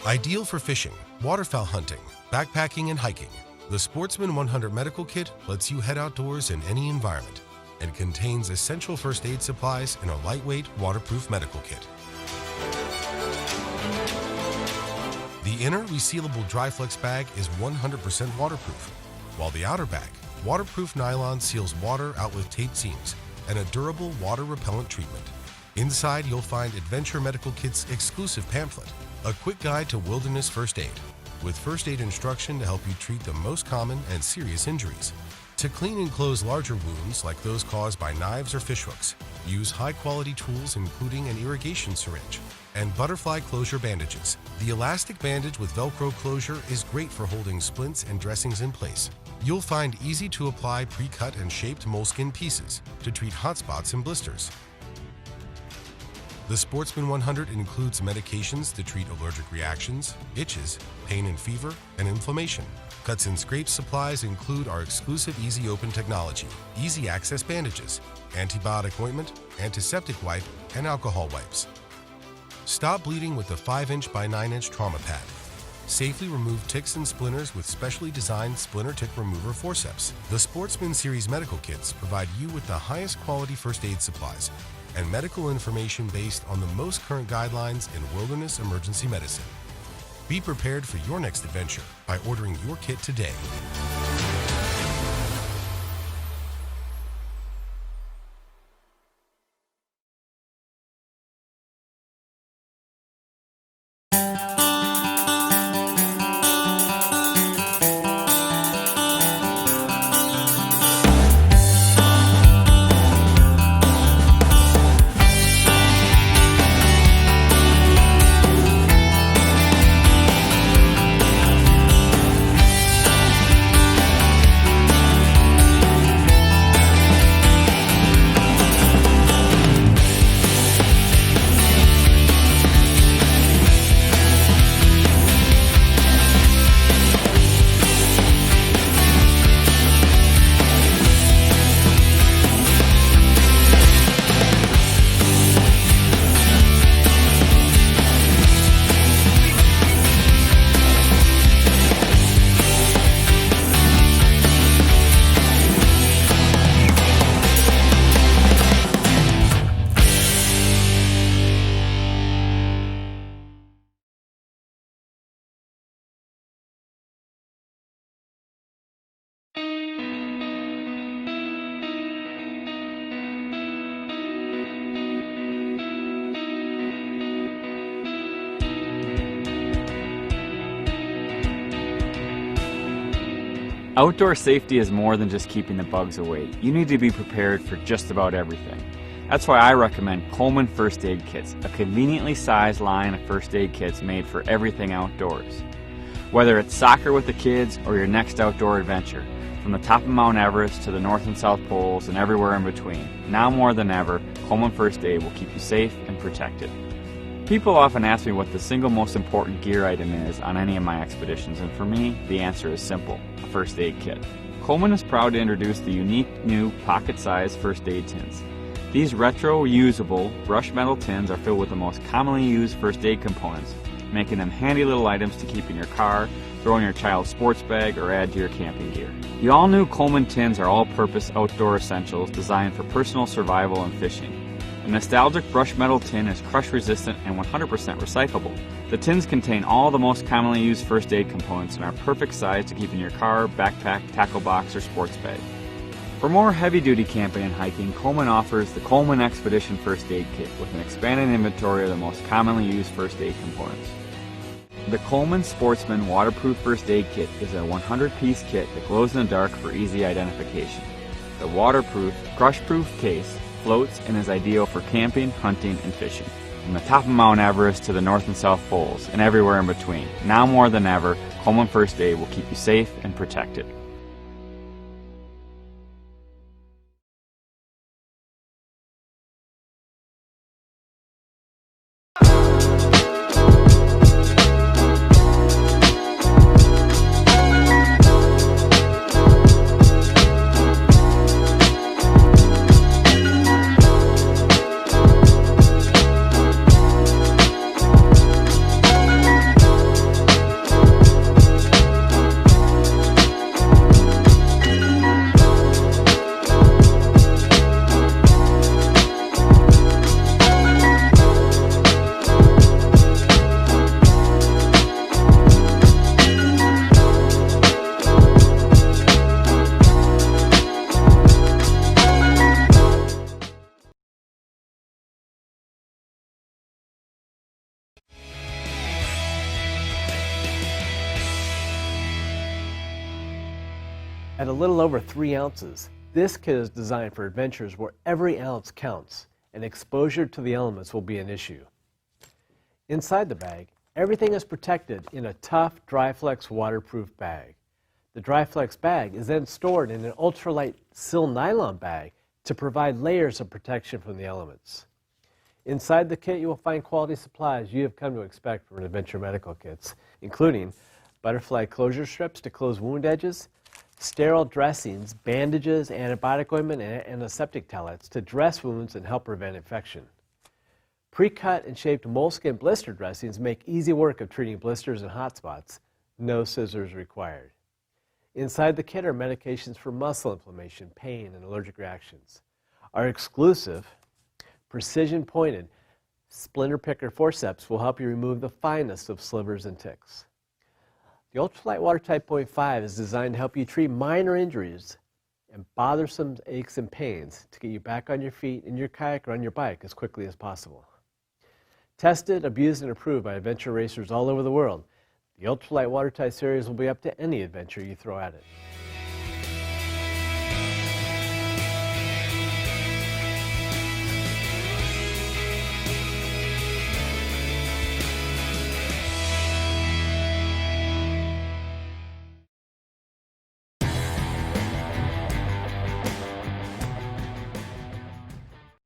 Ideal for fishing, waterfowl hunting, backpacking, and hiking, the Sportsman 100 Medical Kit lets you head outdoors in any environment and contains essential first aid supplies in a lightweight, waterproof medical kit. The inner resealable Dry-Flex bag is 100% waterproof, while the outer bag, waterproof nylon, seals water out with taped seams and a durable water-repellent treatment. Inside, you'll find Adventure Medical Kit's exclusive pamphlet, a quick guide to wilderness first aid, with first aid instruction to help you treat the most common and serious injuries. To clean and close larger wounds like those caused by knives or fishhooks, use high-quality tools including an irrigation syringe and butterfly closure bandages. The elastic bandage with Velcro closure is great for holding splints and dressings in place. You'll find easy-to-apply pre-cut and shaped moleskin pieces to treat hot spots and blisters. The Sportsman 100 includes medications to treat allergic reactions, itches, pain and fever, and inflammation. Cuts and scrapes supplies include our exclusive Easy Open technology, easy access bandages, antibiotic ointment, antiseptic wipe, and alcohol wipes. Stop bleeding with the 5-inch by 9-inch trauma pad. Safely remove ticks and splinters with specially designed splinter tick remover forceps. The Sportsman Series medical kits provide you with the highest quality first aid supplies and medical information based on the most current guidelines in wilderness emergency medicine. Be prepared for your next adventure by ordering your kit today. Outdoor safety is more than just keeping the bugs away. You need to be prepared for just about everything. That's why I recommend Coleman First Aid Kits, a conveniently sized line of first aid kits made for everything outdoors. Whether it's soccer with the kids or your next outdoor adventure, from the top of Mount Everest to the North and South Poles and everywhere in between, now more than ever, Coleman First Aid will keep you safe and protected. People often ask me what the single most important gear item is on any of my expeditions, and for me, the answer is simple: a first aid kit. Coleman is proud to introduce the unique new pocket-sized first aid tins. These retro-usable brushed metal tins are filled with the most commonly used first aid components, making them handy little items to keep in your car, throw in your child's sports bag, or add to your camping gear. The all-new Coleman tins are all-purpose outdoor essentials designed for personal survival and fishing. The nostalgic brushed metal tin is crush-resistant and 100% recyclable. The tins contain all the most commonly used first aid components and are perfect size to keep in your car, backpack, tackle box, or sports bag. For more heavy-duty camping and hiking, Coleman offers the Coleman Expedition First Aid Kit with an expanded inventory of the most commonly used first aid components. The Coleman Sportsman Waterproof First Aid Kit is a 100-piece kit that glows in the dark for easy identification. The waterproof, crush-proof case floats and is ideal for camping, hunting, and fishing. From the top of Mount Everest to the North and South Poles and everywhere in between, now more than ever, Coleman First Aid will keep you safe and protected. At a little over 3 ounces, this kit is designed for adventures where every ounce counts and exposure to the elements will be an issue. Inside the bag, everything is protected in a tough Dryflex waterproof bag. The Dryflex bag is then stored in an ultralight sil nylon bag to provide layers of protection from the elements. Inside the kit, you will find quality supplies you have come to expect from adventure medical kits, including butterfly closure strips to close wound edges, sterile dressings, bandages, antibiotic ointment, and antiseptic towelettes to dress wounds and help prevent infection. Pre-cut and shaped moleskin blister dressings make easy work of treating blisters and hot spots. No scissors required. Inside the kit are medications for muscle inflammation, pain, and allergic reactions. Our exclusive, precision-pointed splinter picker forceps will help you remove the finest of slivers and ticks. The Ultralight-Watertight 0.5 is designed to help you treat minor injuries and bothersome aches and pains to get you back on your feet in your kayak or on your bike as quickly as possible. Tested, abused, and approved by adventure racers all over the world, the Ultralight-Watertight series will be up to any adventure you throw at it.